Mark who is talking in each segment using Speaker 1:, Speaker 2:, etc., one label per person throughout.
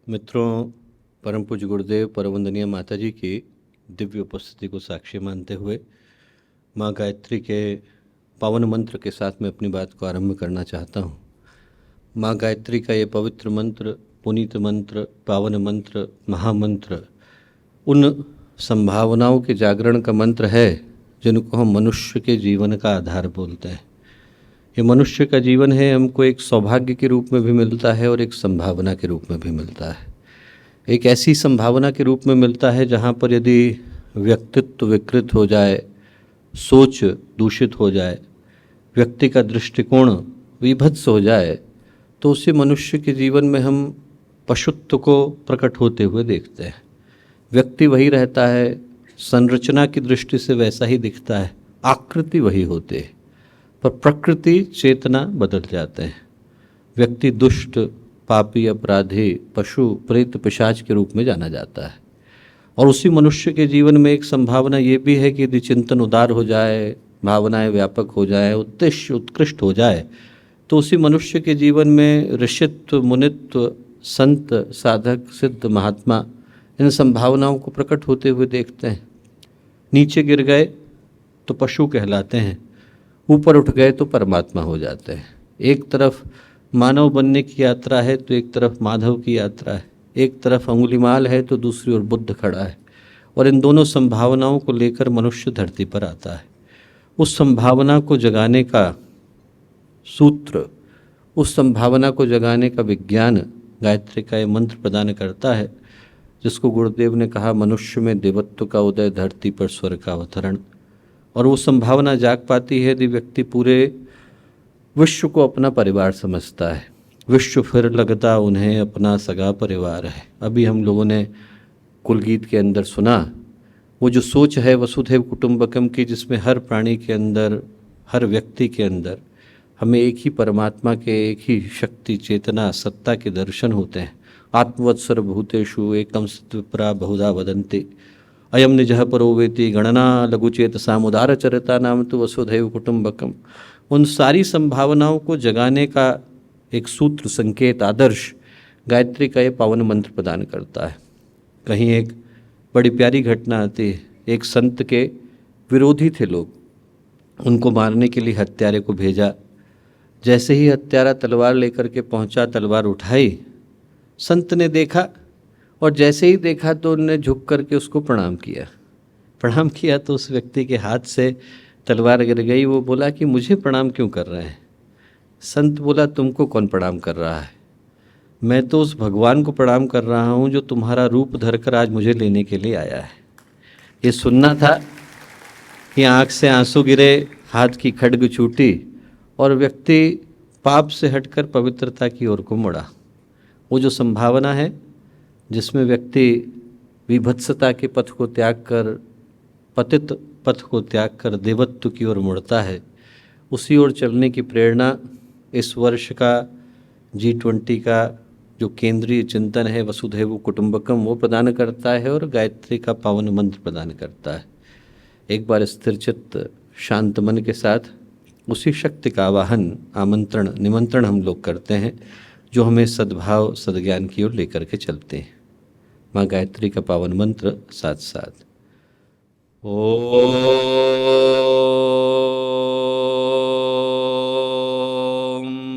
Speaker 1: मित्रों, परम पूज्य गुरुदेव परमवंदनीय माता जी की दिव्य उपस्थिति को साक्षी मानते हुए माँ गायत्री के पावन मंत्र के साथ मैं अपनी बात को आरंभ करना चाहता हूँ। माँ गायत्री का ये पवित्र मंत्र, पुनीत मंत्र, पावन मंत्र, महामंत्र उन संभावनाओं के जागरण का मंत्र है जिनको हम मनुष्य के जीवन का आधार बोलते हैं। ये मनुष्य का जीवन है, हमको एक सौभाग्य के रूप में भी मिलता है और एक संभावना के रूप में भी मिलता है। एक ऐसी संभावना के रूप में मिलता है जहाँ पर यदि व्यक्तित्व विकृत हो जाए, सोच दूषित हो जाए, व्यक्ति का दृष्टिकोण विभत्स हो जाए, तो उसी मनुष्य के जीवन में हम पशुत्व को प्रकट होते हुए देखते हैं। व्यक्ति वही रहता है, संरचना की दृष्टि से वैसा ही दिखता है, आकृति वही होती है, पर प्रकृति चेतना बदल जाते हैं। व्यक्ति दुष्ट, पापी, अपराधी, पशु, प्रेत, पिशाच के रूप में जाना जाता है। और उसी मनुष्य के जीवन में एक संभावना ये भी है कि यदि चिंतन उदार हो जाए, भावनाएं व्यापक हो जाए, उद्देश्य उत्कृष्ट हो जाए, तो उसी मनुष्य के जीवन में ऋषित्व, मुनित्व, संत, साधक, सिद्ध, महात्मा, इन संभावनाओं को प्रकट होते हुए देखते हैं। नीचे गिर गए तो पशु कहलाते हैं, ऊपर उठ गए तो परमात्मा हो जाते हैं। एक तरफ मानव बनने की यात्रा है तो एक तरफ माधव की यात्रा है, एक तरफ अंगुलीमाल है तो दूसरी ओर बुद्ध खड़ा है, और इन दोनों संभावनाओं को लेकर मनुष्य धरती पर आता है। उस संभावना को जगाने का सूत्र, उस संभावना को जगाने का विज्ञान गायत्री का ये मंत्र प्रदान करता है, जिसको गुरुदेव ने कहा मनुष्य में देवत्व का उदय, धरती पर स्वर्ग का अवतरण। और वो संभावना जाग पाती है यदि व्यक्ति पूरे विश्व को अपना परिवार समझता है। विश्व फिर लगता उन्हें अपना सगा परिवार है। अभी हम लोगों ने कुलगीत के अंदर सुना, वो जो सोच है वसुधैव कुटुंबकम की, जिसमें हर प्राणी के अंदर, हर व्यक्ति के अंदर हमें एक ही परमात्मा के, एक ही शक्ति, चेतना, सत्ता के दर्शन होते हैं। आत्मवत्सर भूतेषु एकम सत्विप्रा बहुधा वदन्ति अयम निजः परो वेति गणना लघुचेत सामुदार चरिता नाम तो वसुधैव कुटुंबकम। उन सारी संभावनाओं को जगाने का एक सूत्र, संकेत, आदर्श गायत्री का ये पावन मंत्र प्रदान करता है। कहीं एक बड़ी प्यारी घटना आती है। एक संत के विरोधी थे लोग, उनको मारने के लिए हत्यारे को भेजा। जैसे ही हत्यारा तलवार लेकर के पहुंचा, तलवार उठाई, संत ने देखा, और जैसे ही देखा तो उन्होंने झुक करके उसको प्रणाम किया। प्रणाम किया तो उस व्यक्ति के हाथ से तलवार गिर गई। वो बोला कि मुझे प्रणाम क्यों कर रहे हैं? संत बोला, तुमको कौन प्रणाम कर रहा है? मैं तो उस भगवान को प्रणाम कर रहा हूँ जो तुम्हारा रूप धरकर आज मुझे लेने के लिए आया है। ये सुनना था कि आँख से आंसू गिरे, हाथ की खड्ग छूटी और व्यक्ति पाप से हटकर पवित्रता की ओर को मुड़ा। वो जो संभावना है जिसमें व्यक्ति विभत्सता के पथ को त्याग कर, पतित पथ को त्याग कर देवत्व की ओर मुड़ता है, उसी ओर चलने की प्रेरणा इस वर्ष का G20 का जो केंद्रीय चिंतन है वसुधैव कुटुंबकम, वो प्रदान करता है और गायत्री का पावन मंत्र प्रदान करता है। एक बार स्थिर चित्त, शांत मन के साथ उसी शक्ति का आवाहन, आमंत्रण, निमंत्रण हम लोग करते हैं जो हमें सद्भाव, सद्ज्ञान की ओर लेकर के चलते हैं। माँ गायत्री का पावन मंत्र साथ साथ। ओम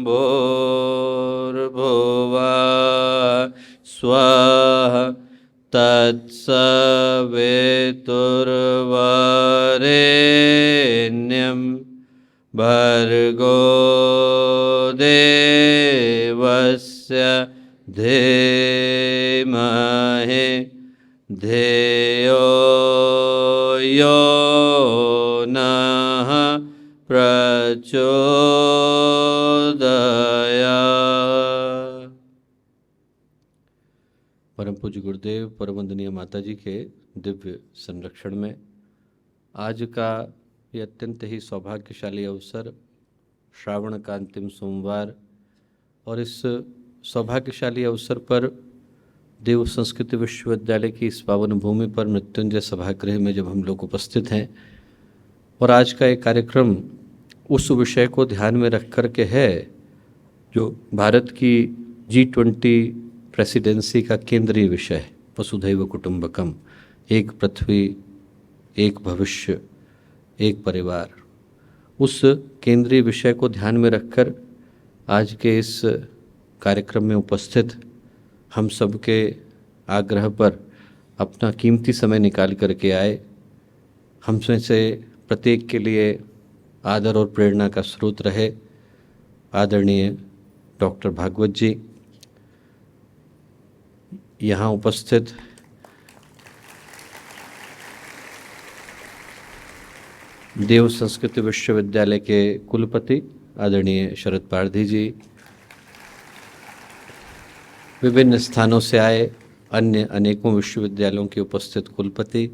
Speaker 1: भूर्भुवः स्वः तत्सवितुर्वरेण्यं भर्गो देवस्य धीमहि धियो यो नः प्रचोदयात्। परम पूज्य गुरुदेव परमवंदनीय माता जी के दिव्य संरक्षण में आज का ये अत्यंत ही सौभाग्यशाली अवसर, श्रावण का अंतिम सोमवार, और इस सौभाग्यशाली अवसर पर देव संस्कृति विश्वविद्यालय की इस पावन भूमि पर मृत्युंजय सभागृह में जब हम लोग उपस्थित हैं, और आज का एक कार्यक्रम उस विषय को ध्यान में रख कर के है जो भारत की G20 प्रेसिडेंसी का केंद्रीय विषय वसुधैव कुटुंबकम, एक पृथ्वी एक भविष्य एक परिवार, उस केंद्रीय विषय को ध्यान में रखकर आज के इस कार्यक्रम में उपस्थित हम सब के आग्रह पर अपना कीमती समय निकाल करके आए। हम में से प्रत्येक के लिए आदर और प्रेरणा का स्रोत रहे आदरणीय डॉक्टर भागवत जी, यहाँ उपस्थित देव संस्कृत विश्वविद्यालय के कुलपति आदरणीय शरद पारधी जी, विभिन्न स्थानों से आए अन्य अनेकों विश्वविद्यालयों के उपस्थित कुलपति,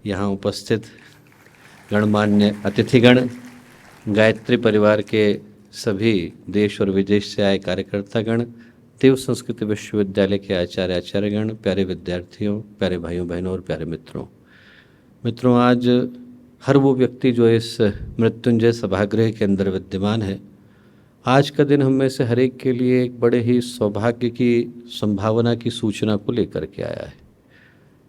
Speaker 1: यहाँ उपस्थित गणमान्य अतिथिगण, गायत्री परिवार के सभी देश और विदेश से आए कार्यकर्तागण, देव संस्कृत विश्वविद्यालय के आचार्यगण, प्यारे विद्यार्थियों, प्यारे भाइयों बहनों और प्यारे मित्रों, आज हर वो व्यक्ति जो इस मृत्युंजय सभागृह के अंदर विद्यमान है, आज का दिन हम में से हर एक के लिए एक बड़े ही सौभाग्य की संभावना की सूचना को लेकर के आया है।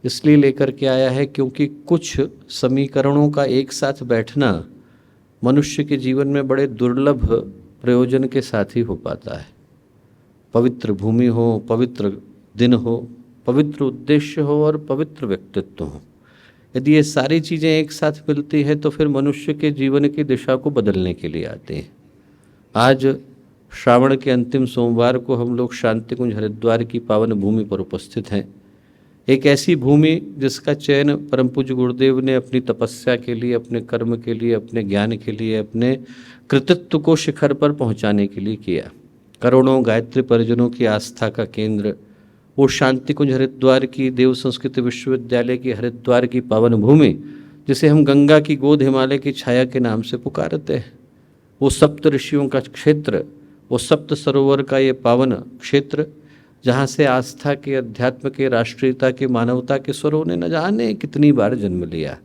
Speaker 1: इसलिए लेकर के आया है क्योंकि कुछ समीकरणों का एक साथ बैठना मनुष्य के जीवन में बड़े दुर्लभ प्रयोजन के साथ ही हो पाता है। पवित्र भूमि हो, पवित्र दिन हो, पवित्र उद्देश्य हो और पवित्र व्यक्तित्व हो, यदि ये सारी चीज़ें एक साथ मिलती हैं तो फिर मनुष्य के जीवन की दिशा को बदलने के लिए आते हैं। आज श्रावण के अंतिम सोमवार को हम लोग शांति कुंज हरिद्वार की पावन भूमि पर उपस्थित हैं। एक ऐसी भूमि जिसका चयन परम पूज्य गुरुदेव ने अपनी तपस्या के लिए, अपने कर्म के लिए, अपने ज्ञान के लिए, अपने कृतित्व को शिखर पर पहुंचाने के लिए किया। करोड़ों गायत्री परिजनों की आस्था का केंद्र वो शांति कुंज हरिद्वार की देव संस्कृत विश्वविद्यालय की हरिद्वार की पावन भूमि, जिसे हम गंगा की गोद हिमालय की छाया के नाम से पुकारते हैं, वो सप्त ऋषियों का क्षेत्र, वो सप्त सरोवर का ये पावन क्षेत्र, जहाँ से आस्था के, अध्यात्म के, राष्ट्रीयता के, मानवता के स्वरों ने न जाने कितनी बार जन्म लिया।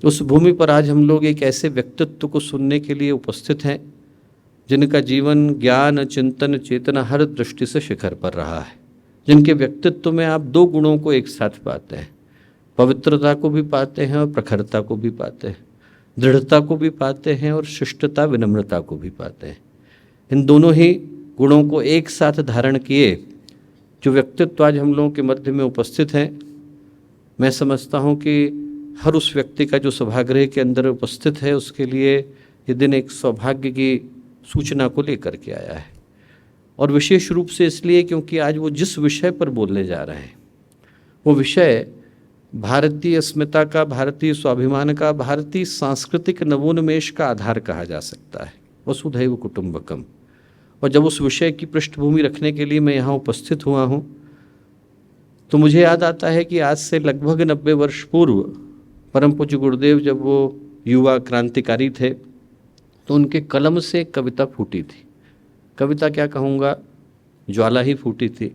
Speaker 1: उस भूमि पर आज हम लोग एक ऐसे व्यक्तित्व को सुनने के लिए उपस्थित हैं जिनका जीवन, ज्ञान, चिंतन, चेतना हर दृष्टि से शिखर पर रहा है, जिनके व्यक्तित्व में आप दो गुणों को एक साथ पाते हैं, पवित्रता को भी पाते हैं और प्रखरता को भी पाते हैं, दृढ़ता को भी पाते हैं और शिष्टता, विनम्रता को भी पाते हैं। इन दोनों ही गुणों को एक साथ धारण किए जो व्यक्तित्व आज हम लोगों के मध्य में उपस्थित हैं, मैं समझता हूँ कि हर उस व्यक्ति का जो सभागृह के अंदर उपस्थित है उसके लिए ये दिन एक सौभाग्य की सूचना को लेकर के आया है। और विशेष रूप से इसलिए क्योंकि आज वो जिस विषय पर बोलने जा रहे हैं वो विषय भारतीय अस्मिता का, भारतीय स्वाभिमान का, भारतीय सांस्कृतिक नवोन्मेष का आधार कहा जा सकता है, वसुधैव कुटुंबकम। और जब उस विषय की पृष्ठभूमि रखने के लिए मैं यहाँ उपस्थित हुआ हूँ तो मुझे याद आता है कि आज से लगभग 90 वर्ष पूर्व परम पूज्य गुरुदेव जब वो युवा क्रांतिकारी थे तो उनके कलम से एक कविता फूटी थी। कविता क्या कहूँगा, ज्वाला ही फूटी थी।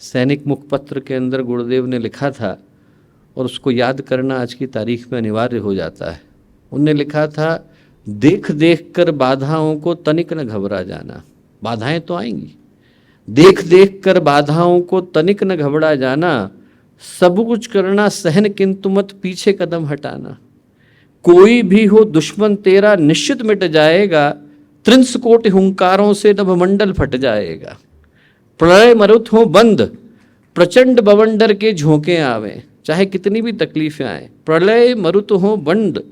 Speaker 1: सैनिक मुखपत्र के अंदर गुरुदेव ने लिखा था और उसको याद करना आज की तारीख में अनिवार्य हो जाता है। उनने लिखा था, देख देख कर बाधाओं को तनिक न घबरा जाना। बाधाएं तो आएंगी, देख देख कर बाधाओं को तनिक न घबरा जाना, सब कुछ करना सहन किंतु मत पीछे कदम हटाना। कोई भी हो दुश्मन तेरा निश्चित मिट जाएगा, त्रिंस कोटि हुंकारों से नभमंडल फट जाएगा। प्रलय मरुत हो बंद, प्रचंड बवंडर के झोंके आवे, चाहे कितनी भी तकलीफें आए। प्रलय मरुत हो बंद,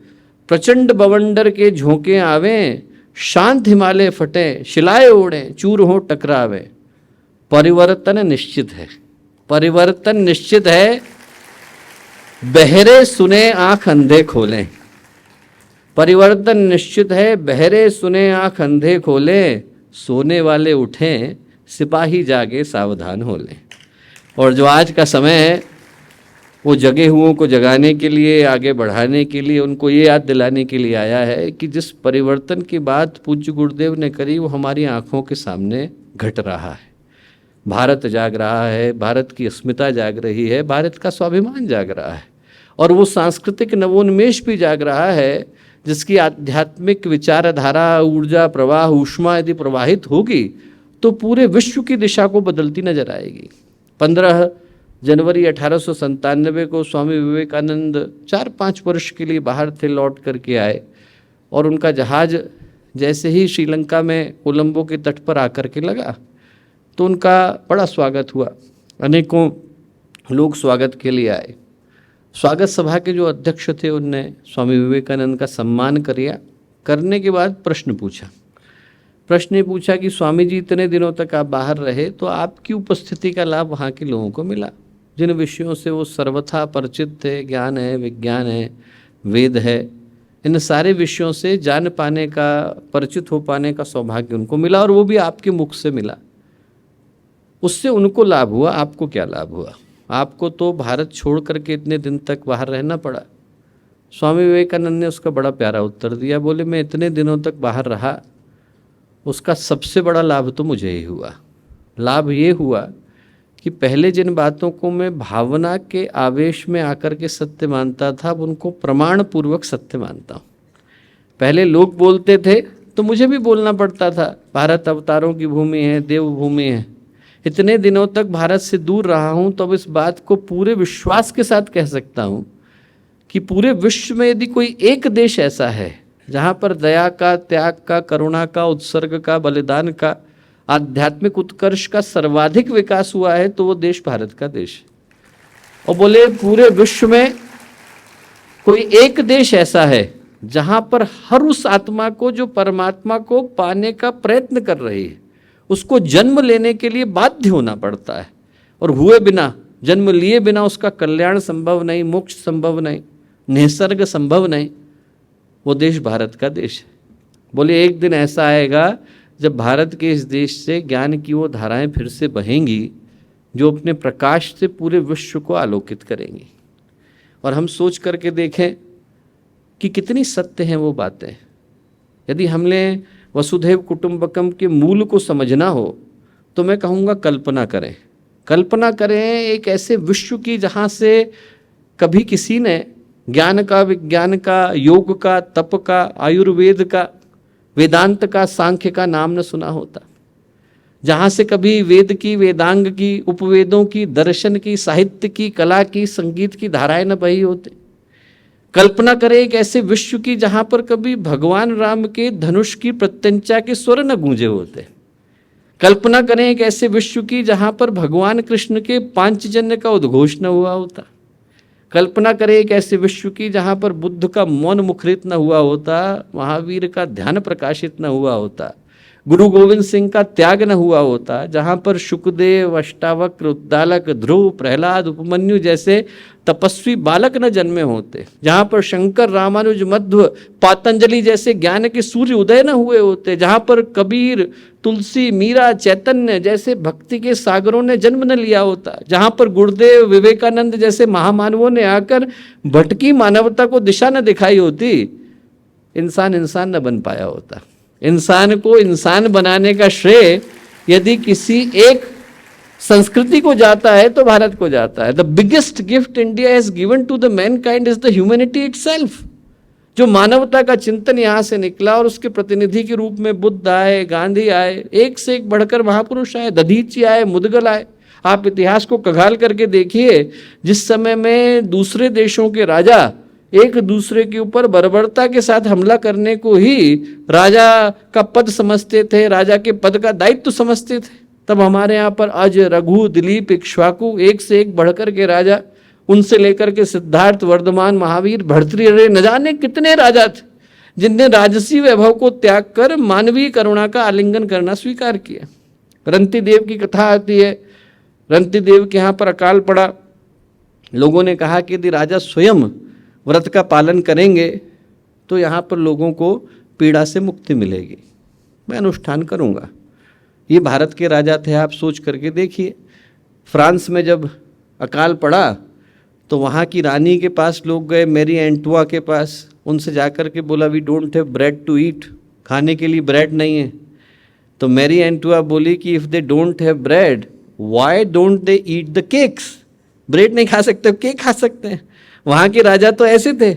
Speaker 1: प्रचंड बवंडर के झोंके आवे, शांत हिमालय फटे, शिलाए ओढ़े, चूर हो टकरावे। परिवर्तन निश्चित है, परिवर्तन निश्चित है, बहरे सुने आंख अंधे खोलें। परिवर्तन निश्चित है, बहरे सुने आंख अंधे खोलें, सोने वाले उठें, सिपाही जागे सावधान हो लें। और जो आज का समय है वो जगे हुओं को जगाने के लिए, आगे बढ़ाने के लिए, उनको ये याद दिलाने के लिए आया है कि जिस परिवर्तन की बात पूज्य गुरुदेव ने करी वो हमारी आंखों के सामने घट रहा है। भारत जाग रहा है, भारत की अस्मिता जाग रही है, भारत का स्वाभिमान जाग रहा है और वो सांस्कृतिक नवोन्मेष भी जाग रहा है जिसकी आध्यात्मिक विचारधारा, ऊर्जा, प्रवाह, ऊष्मा यदि प्रवाहित होगी तो पूरे विश्व की दिशा को बदलती नजर आएगी।
Speaker 2: 15 जनवरी 1897 को स्वामी विवेकानंद 4-5 वर्ष के लिए बाहर थे, लौट करके आए और उनका जहाज़ जैसे ही श्रीलंका में कोलंबो के तट पर आकर के लगा तो उनका बड़ा स्वागत हुआ। अनेकों लोग स्वागत के लिए आए। स्वागत सभा के जो अध्यक्ष थे उनने स्वामी विवेकानंद का सम्मान किया। करने के बाद प्रश्न पूछा कि स्वामी जी, इतने दिनों तक आप बाहर रहे तो आपकी उपस्थिति का लाभ वहाँ के लोगों को मिला, जिन विषयों से वो सर्वथा परिचित थे, ज्ञान है, विज्ञान है, वेद है, इन सारे विषयों से जान पाने का, परिचित हो पाने का सौभाग्य उनको मिला और वो भी आपके मुख से मिला। उससे उनको लाभ हुआ, आपको क्या लाभ हुआ? आपको तो भारत छोड़ करके इतने दिन तक बाहर रहना पड़ा। स्वामी विवेकानंद ने उसका बड़ा प्यारा उत्तर दिया, बोले मैं इतने दिनों तक बाहर रहा, उसका सबसे बड़ा लाभ तो मुझे ही हुआ। लाभ ये हुआ कि पहले जिन बातों को मैं भावना के आवेश में आकर के सत्य मानता था, अब उनको प्रमाण पूर्वक सत्य मानता हूँ। पहले लोग बोलते थे तो मुझे भी बोलना पड़ता था, भारत अवतारों की भूमि है, देवभूमि है। इतने दिनों तक भारत से दूर रहा हूँ तो अब इस बात को पूरे विश्वास के साथ कह सकता हूँ कि पूरे विश्व में यदि कोई एक देश ऐसा है जहाँ पर दया का, त्याग का, करुणा का, उत्सर्ग का, बलिदान का, आध्यात्मिक उत्कर्ष का सर्वाधिक विकास हुआ है तो वो देश भारत का देश है। और बोले पूरे विश्व में कोई एक देश ऐसा है जहाँ पर हर उस आत्मा को जो परमात्मा को पाने का प्रयत्न कर रही है, उसको जन्म लेने के लिए बाध्य होना पड़ता है और हुए बिना, जन्म लिए बिना उसका कल्याण संभव नहीं, मोक्ष संभव नहीं, निसर्ग संभव नहीं, वो देश भारत का देश है। बोले एक दिन ऐसा आएगा जब भारत के इस देश से ज्ञान की वो धाराएं फिर से बहेंगी जो अपने प्रकाश से पूरे विश्व को आलोकित करेंगी। और हम सोच करके देखें कि कितनी सत्य हैं वो बातें। यदि हमने वसुधैव कुटुंबकम के मूल को समझना हो तो मैं कहूँगा कल्पना करें एक ऐसे विश्व की जहाँ से कभी किसी ने ज्ञान का, विज्ञान का, योग का, तप का, आयुर्वेद का, वेदांत का, सांख्य का नाम न सुना होता, जहाँ से कभी वेद की, वेदांग की, उपवेदों की, दर्शन की, साहित्य की, कला की, संगीत की धाराएं न बही होते। कल्पना करें एक ऐसे विश्व की जहाँ पर कभी भगवान राम के धनुष की प्रत्यंचा के स्वर न गूंजे होते। कल्पना करें एक ऐसे विश्व की जहाँ पर भगवान कृष्ण के पांचजन्य का उद्घोष न हुआ होता। कल्पना करें एक ऐसे विश्व की जहाँ पर बुद्ध का मौन मुखरित न हुआ होता, महावीर का ध्यान प्रकाशित न हुआ होता, गुरु गोविंद सिंह का त्याग न हुआ होता, जहाँ पर शुकदेव, अष्टावक्र, उद्दालक, ध्रुव, प्रहलाद, उपमन्यु जैसे तपस्वी बालक न जन्मे होते, जहाँ पर शंकर, रामानुज, मध्व, पातंजलि जैसे ज्ञान के सूर्य उदय न हुए होते, जहाँ पर कबीर, तुलसी, मीरा, चैतन्य जैसे भक्ति के सागरों ने जन्म न लिया होता, जहाँ पर गुरुदेव, विवेकानंद जैसे महामानवों ने आकर भटकी मानवता को दिशा न दिखाई होती, इंसान न बन पाया होता। इंसान को इंसान बनाने का श्रेय यदि किसी एक संस्कृति को जाता है तो भारत को जाता है। The biggest gift India has given to the mankind is the humanity itself. जो मानवता का चिंतन यहाँ से निकला और उसके प्रतिनिधि के रूप में बुद्ध आए, गांधी आए, एक से एक बढ़कर महापुरुष आए, दधीची आए, मुदगल आए। आप इतिहास को कगाल करके देखिए, जिस समय में दूसरे देशों के राजा एक दूसरे के ऊपर बर्बरता के साथ हमला करने को ही राजा का पद समझते थे, राजा के पद का दायित्व समझते थे, तब हमारे यहाँ पर अज, रघु, दिलीप, इक्ष्वाकु एक से एक बढ़कर के राजा, उनसे लेकर के सिद्धार्थ, वर्धमान, महावीर, भर्तृहरि, न जाने कितने राजा थे जिनने राजसी वैभव को त्याग कर मानवीय करुणा का आलिंगन करना स्वीकार किया। रंती देव की कथा आती है। रंती देव के यहाँ पर अकाल पड़ा। लोगों ने कहा कि यदि राजा स्वयं व्रत का पालन करेंगे तो यहाँ पर लोगों को पीड़ा से मुक्ति मिलेगी। मैं अनुष्ठान करूँगा। ये भारत के राजा थे, आप सोच करके देखिए। फ्रांस में जब अकाल पड़ा तो वहाँ की रानी के पास लोग गए, मैरी एंटुआ के पास, उनसे जाकर के बोला we don't have bread to eat, खाने के लिए ब्रेड नहीं है। तो मैरी एंटुआ बोली कि if they don't have bread why don't they eat the cakes. Bread नहीं खा सकते, केक खा सकते हैं। वहाँ के राजा तो ऐसे थे।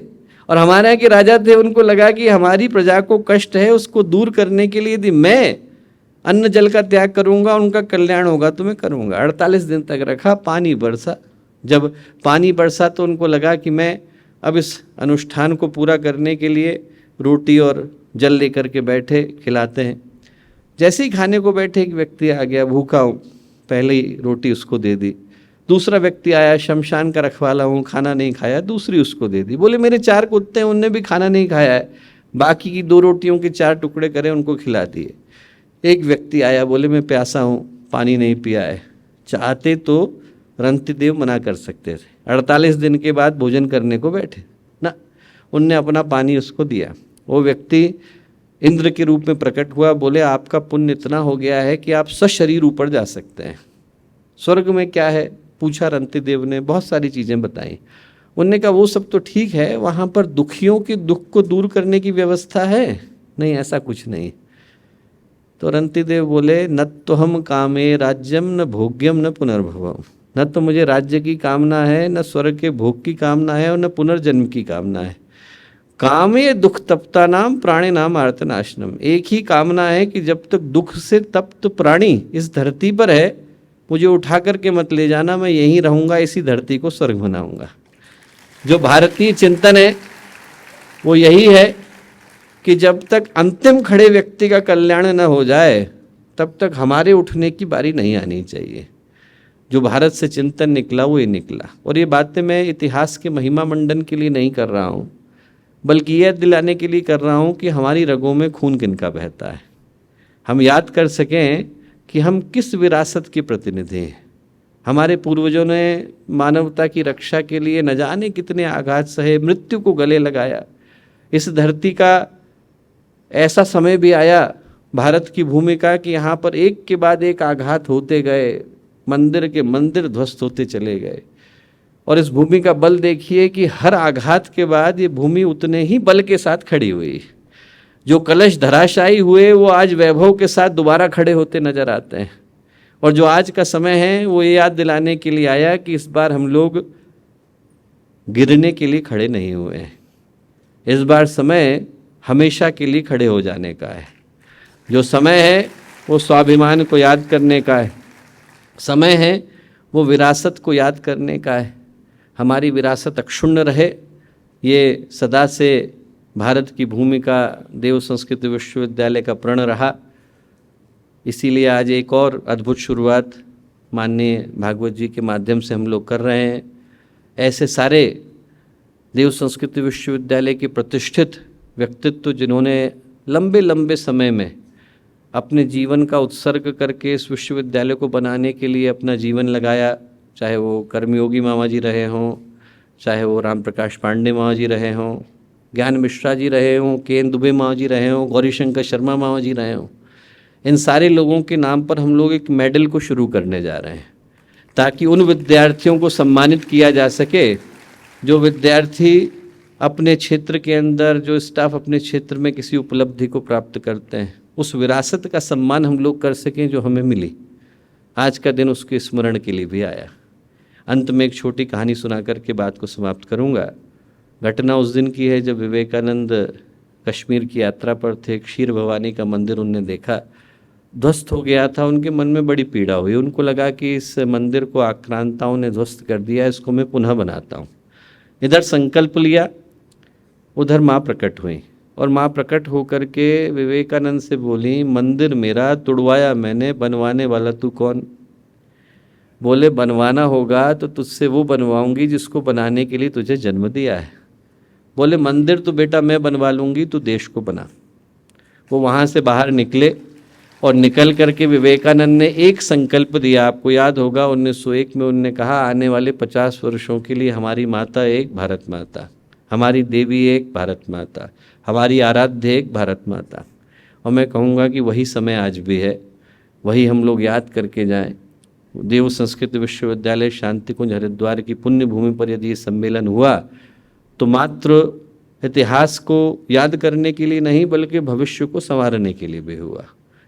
Speaker 2: और हमारे यहाँ के राजा थे, उनको लगा कि हमारी प्रजा को कष्ट है, उसको दूर करने के लिए यदि मैं अन्न जल का त्याग करूँगा, उनका कल्याण होगा तो मैं करूँगा। 48 दिन तक रखा, पानी बरसा। जब पानी बरसा तो उनको लगा कि मैं अब इस अनुष्ठान को पूरा करने के लिए रोटी और जल लेकर के बैठे, खिलाते हैं। जैसे ही खाने को बैठे एक व्यक्ति आ गया, भूखा हूँ, पहले ही रोटी उसको दे दी। दूसरा व्यक्ति आया, शमशान का रखवाला हूँ, खाना नहीं खाया, दूसरी उसको दे दी। बोले मेरे 4 कुत्ते हैं, उनने भी खाना नहीं खाया है, बाकी की 2 रोटियों के 4 टुकड़े करे, उनको खिला दिए। एक व्यक्ति आया, बोले मैं प्यासा हूँ, पानी नहीं पिया है। चाहते तो रंतिदेव मना कर सकते थे, 48 दिन के बाद भोजन करने को बैठे ना, उनने अपना पानी उसको दिया। वो व्यक्ति इंद्र के रूप में प्रकट हुआ, बोले आपका पुण्य इतना हो गया है कि आप सशरीर ऊपर जा सकते हैं। स्वर्ग में क्या है पूछा रंतिदेव ने, बहुत सारी चीज़ें बताई। उनने कहा वो सब तो ठीक है, वहाँ पर दुखियों के दुख को दूर करने की व्यवस्था है? नहीं, ऐसा कुछ नहीं। तो रंतिदेव बोले न तो हम कामे राज्यम न भोग्यम न पुनर्भवम, न तो मुझे राज्य की कामना है, न स्वर्ग के भोग की कामना है, और न पुनर्जन्म की कामना है। कामे दुख तप्ता नाम प्राणी नाम आर्तनाशनम। एक ही कामना है कि जब तक दुख से तप्त प्राणी इस धरती पर है, मुझे उठा करके मत ले जाना, मैं यहीं रहूँगा, इसी धरती को स्वर्ग बनाऊँगा। जो भारतीय चिंतन है वो यही है कि जब तक अंतिम खड़े व्यक्ति का कल्याण न हो जाए, तब तक हमारे उठने की बारी नहीं आनी चाहिए। जो भारत से चिंतन निकला वो ये निकला। और ये बातें मैं इतिहास के महिमा मंडन के लिए नहीं कर रहा हूँ, बल्कि यह दिलाने के लिए कर रहा हूँ कि हमारी रगों में खून किनका बहता है। हम याद कर सकें कि हम किस विरासत के प्रतिनिधि हैं। हमारे पूर्वजों ने मानवता की रक्षा के लिए न जाने कितने आघात सहे, मृत्यु को गले लगाया। इस धरती का ऐसा समय भी आया भारत की भूमि का कि यहाँ पर एक के बाद एक आघात होते गए, मंदिर के मंदिर ध्वस्त होते चले गए। और इस भूमि का बल देखिए कि हर आघात के बाद ये भूमि उतने ही बल के साथ खड़ी हुई। जो कलश धराशायी हुए वो आज वैभव के साथ दोबारा खड़े होते नजर आते हैं। और जो आज का समय है वो ये याद दिलाने के लिए आया कि इस बार हम लोग गिरने के लिए खड़े नहीं हुए हैं। इस बार समय हमेशा के लिए खड़े हो जाने का है। जो समय है वो स्वाभिमान को याद करने का है, समय है वो विरासत को याद करने का है। हमारी विरासत अक्षुण्ण रहे, ये सदा से भारत की भूमि का देव संस्कृत विश्वविद्यालय का प्रण रहा। इसीलिए आज एक और अद्भुत शुरुआत माननीय भागवत जी के माध्यम से हम लोग कर रहे हैं। ऐसे सारे देव संस्कृत विश्वविद्यालय के प्रतिष्ठित व्यक्तित्व जिन्होंने लंबे लंबे समय में अपने जीवन का उत्सर्ग करके इस विश्वविद्यालय को बनाने के लिए अपना जीवन लगाया, चाहे वो कर्मयोगी मामा जी रहे हों, चाहे वो राम प्रकाश पांडे मामा जी रहे हों, ज्ञान मिश्रा जी रहे हों, के एन दुबे मामा जी रहे हों, गौरी शंकर शर्मा मामा जी रहे हों, इन सारे लोगों के नाम पर हम लोग एक मेडल को शुरू करने जा रहे हैं, ताकि उन विद्यार्थियों को सम्मानित किया जा सके जो विद्यार्थी अपने क्षेत्र के अंदर, जो स्टाफ अपने क्षेत्र में किसी उपलब्धि को प्राप्त करते हैं, उस विरासत का सम्मान हम लोग कर सकें जो हमें मिली। आज का दिन उसके स्मरण के लिए भी आया। अंत में एक छोटी कहानी सुना करके बात को समाप्त करूंगा। घटना उस दिन की है जब विवेकानंद कश्मीर की यात्रा पर थे। क्षीर भवानी का मंदिर उनने देखा, ध्वस्त हो गया था। उनके मन में बड़ी पीड़ा हुई। उनको लगा कि इस मंदिर को आक्रांताओं ने ध्वस्त कर दिया, इसको मैं पुनः बनाता हूँ। इधर संकल्प लिया, उधर माँ प्रकट हुई और माँ प्रकट होकर के विवेकानंद से बोली, मंदिर मेरा तुड़वाया मैंने, बनवाने वाला तू कौन? बोले बनवाना होगा तो तुझसे वो बनवाऊंगी जिसको बनाने के लिए तुझे जन्म दिया है। बोले मंदिर तो बेटा मैं बनवा लूँगी, तू देश को बना। वो वहाँ से बाहर निकले और निकल करके विवेकानंद ने एक संकल्प दिया। आपको याद होगा 1901 में उन्होंने कहा, आने वाले 50 वर्षों के लिए हमारी माता एक भारत माता, हमारी देवी एक भारत माता, हमारी आराध्य एक भारत माता। और मैं कहूँगा कि वही समय आज भी है, वही हम लोग याद करके जाएं। देव संस्कृत विश्वविद्यालय शांतिकुंज हरिद्वार की पुण्य भूमि पर यदि ये सम्मेलन हुआ तो मात्र इतिहास को याद करने के लिए नहीं, बल्कि भविष्य को संवारने के लिए भी हुआ।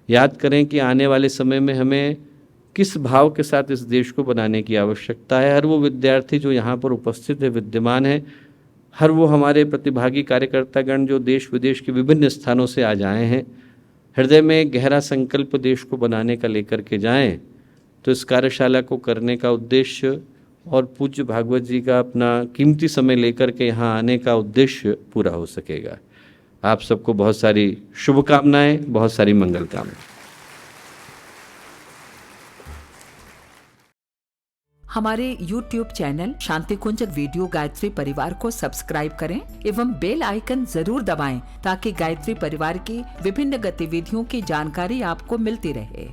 Speaker 2: याद करें कि आने वाले समय में हमें किस भाव के साथ इस देश को बनाने की आवश्यकता है। हर वो विद्यार्थी जो यहाँ पर उपस्थित है, विद्यमान है, हर वो हमारे प्रतिभागी कार्यकर्तागण जो देश विदेश के विभिन्न स्थानों से आज आए हैं, हृदय में गहरा संकल्प देश को बनाने का लेकर के जाएं, तो इस कार्यशाला को करने का उद्देश्य और पूज्य भागवत जी का अपना कीमती समय लेकर के यहाँ आने का उद्देश्य पूरा हो सकेगा। आप सबको बहुत सारी शुभकामनाएं, बहुत सारी मंगल कामनाएं।
Speaker 3: हमारे YouTube चैनल शांति कुंज वीडियो गायत्री परिवार को सब्सक्राइब करें एवं बेल आइकन जरूर दबाएं ताकि गायत्री परिवार की विभिन्न गतिविधियों की जानकारी आपको मिलती रहे।